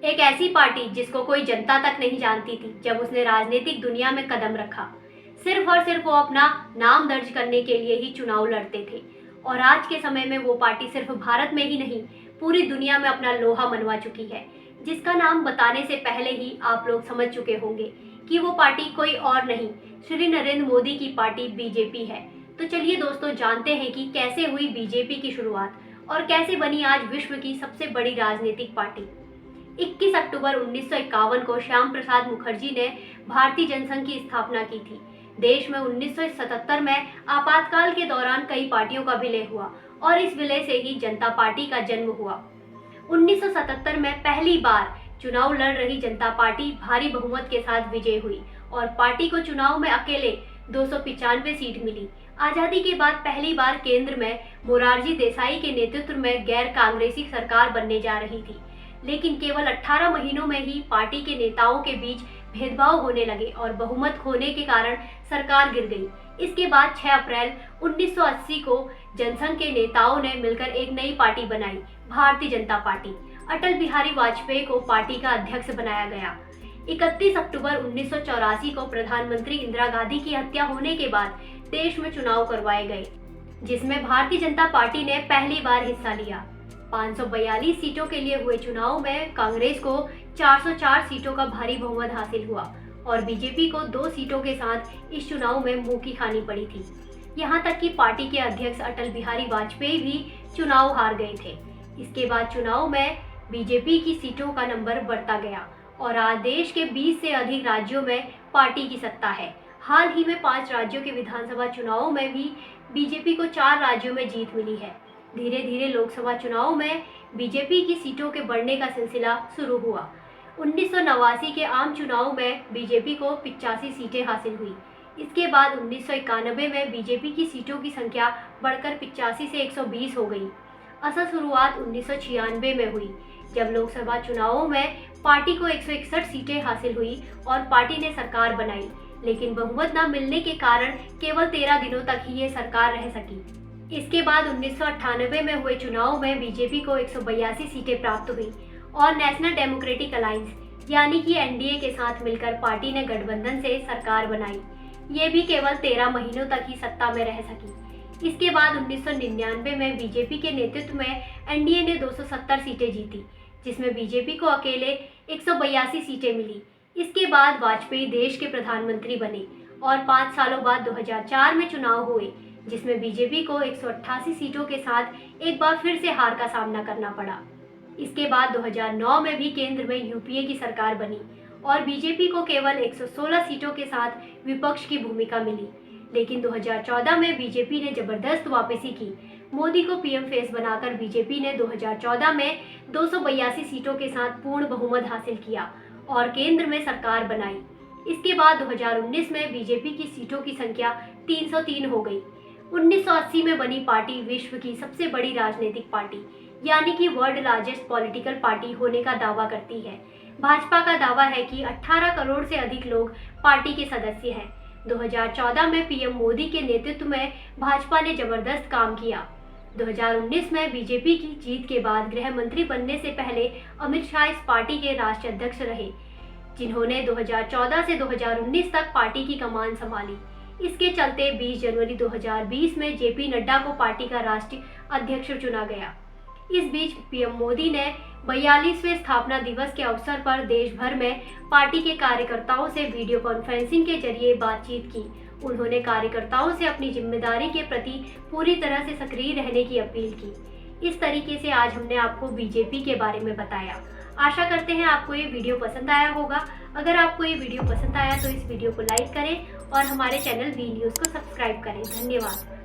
एक ऐसी पार्टी जिसको कोई जनता तक नहीं जानती थी जब उसने राजनीतिक दुनिया में कदम रखा। सिर्फ और सिर्फ वो अपना नाम दर्ज करने के लिए ही चुनाव लड़ते थे। और आज के समय में वो पार्टी सिर्फ भारत में ही नहीं, पूरी दुनिया में अपना लोहा मनवा चुकी है, जिसका नाम बताने से पहले ही आप लोग समझ चुके होंगे कि वो पार्टी कोई और नहीं, श्री नरेंद्र मोदी की पार्टी बीजेपी है। तो चलिए दोस्तों, जानते हैं कि कैसे हुई बीजेपी की शुरुआत और कैसे बनी आज विश्व की सबसे बड़ी राजनीतिक पार्टी। 21 अक्टूबर 1951 को श्याम प्रसाद मुखर्जी ने भारतीय जनसंघ की स्थापना की थी। देश में 1977 में आपातकाल के दौरान कई पार्टियों का विलय हुआ और इस विलय से ही जनता पार्टी का जन्म हुआ। 1977 में पहली बार चुनाव लड़ रही जनता पार्टी भारी बहुमत के साथ विजय हुई और पार्टी को चुनाव में अकेले 295 सीट मिली। आजादी के बाद पहली बार केंद्र में मोरारजी देसाई के नेतृत्व में गैर कांग्रेसी सरकार बनने जा रही थी, लेकिन केवल 18 महीनों में ही पार्टी के नेताओं के बीच भेदभाव होने लगे और बहुमत खोने के कारण सरकार गिर गई। इसके बाद 6 अप्रैल 1980 को जनसंघ के नेताओं ने मिलकर एक नई पार्टी बनाई, भारतीय जनता पार्टी। अटल बिहारी वाजपेयी को पार्टी का अध्यक्ष बनाया गया। 31 अक्टूबर 1984 को प्रधानमंत्री इंदिरा गांधी की हत्या होने के बाद देश में चुनाव करवाए गए, जिसमें भारतीय जनता पार्टी ने पहली बार हिस्सा लिया। 542 सीटों के लिए हुए चुनाव में कांग्रेस को 404 सीटों का भारी बहुमत हासिल हुआ और बीजेपी को 2 सीटों के साथ इस चुनाव में मुंह की खानी पड़ी थी। यहां तक कि पार्टी के अध्यक्ष अटल बिहारी वाजपेयी भी चुनाव हार गए थे। इसके बाद चुनाव में बीजेपी की सीटों का नंबर बढ़ता गया और आज देश के 20 से अधिक राज्यों में पार्टी की सत्ता है। हाल ही में 5 राज्यों के विधानसभा चुनावों में भी बीजेपी को 4 राज्यों में जीत मिली है। धीरे धीरे लोकसभा चुनाव में बीजेपी की सीटों के बढ़ने का सिलसिला शुरू हुआ। 1989 के आम चुनाव में बीजेपी को 85 सीटें हासिल हुई। इसके बाद 1991 में बीजेपी की सीटों की संख्या बढ़कर 85 से 120 हो गई। असल शुरुआत 1996 में हुई, जब लोकसभा चुनावों में पार्टी को 161 सीटें हासिल हुई और पार्टी ने सरकार बनाई, लेकिन बहुमत न मिलने के कारण केवल 13 दिनों तक ही ये सरकार रह सकी। इसके बाद 1998 में हुए चुनाव में बीजेपी को 182 सीटें प्राप्त हुई और नेशनल डेमोक्रेटिक अलायंस यानी कि एनडीए के साथ मिलकर पार्टी ने गठबंधन से सरकार बनाई। ये भी केवल 13 महीनों तक ही सत्ता में रह सकी। इसके बाद 1999 में बीजेपी के नेतृत्व में एनडीए ने 270 सीटें जीती, जिसमें बीजेपी को अकेले 182 सीटें मिली। इसके बाद वाजपेयी देश के प्रधानमंत्री बने और 5 सालों बाद 2004 में चुनाव हुए, जिसमें बीजेपी को 188 सीटों के साथ एक बार फिर से हार का सामना करना पड़ा। इसके बाद 2009 में भी केंद्र में यूपीए की सरकार बनी और बीजेपी को केवल 116 सीटों के साथ विपक्ष की भूमिका मिली। लेकिन 2014 में बीजेपी ने जबरदस्त वापसी की। मोदी को पीएम फेस बनाकर बीजेपी ने 2014 में 282 सीटों के साथ पूर्ण बहुमत हासिल किया और केंद्र में सरकार बनाई। इसके बाद 2019 में बीजेपी की सीटों की संख्या 303 हो गई। 1980 में बनी पार्टी विश्व की सबसे बड़ी राजनीतिक पार्टी यानी कि वर्ल्ड लार्जेस्ट पॉलिटिकल पार्टी होने का दावा करती है। भाजपा का दावा है कि 18 करोड़ से अधिक लोग पार्टी के सदस्य हैं। 2014 में पीएम मोदी के नेतृत्व में भाजपा ने जबरदस्त काम किया। 2019 में बीजेपी की जीत के बाद गृह मंत्री बनने से पहले अमित शाह इस पार्टी के राष्ट्रीय अध्यक्ष रहे, जिन्होंने 2014 से 2019 तक पार्टी की कमान संभाली। इसके चलते 20 जनवरी 2020 में जेपी नड्डा को पार्टी का राष्ट्रीय अध्यक्ष चुना गया। इस बीच पीएम मोदी ने 42वें स्थापना दिवस के अवसर पर देश भर में पार्टी के कार्यकर्ताओं से वीडियो कॉन्फ्रेंसिंग के जरिए बातचीत की। उन्होंने कार्यकर्ताओं से अपनी जिम्मेदारी के प्रति पूरी तरह से सक्रिय रहने की अपील की। इस तरीके से आज हमने आपको बीजेपी के बारे में बताया। आशा करते हैं आपको ये वीडियो पसंद आया होगा। अगर आपको ये वीडियो पसंद आया तो इस वीडियो को लाइक करें और हमारे चैनल वी न्यूज़ को सब्सक्राइब करें। धन्यवाद।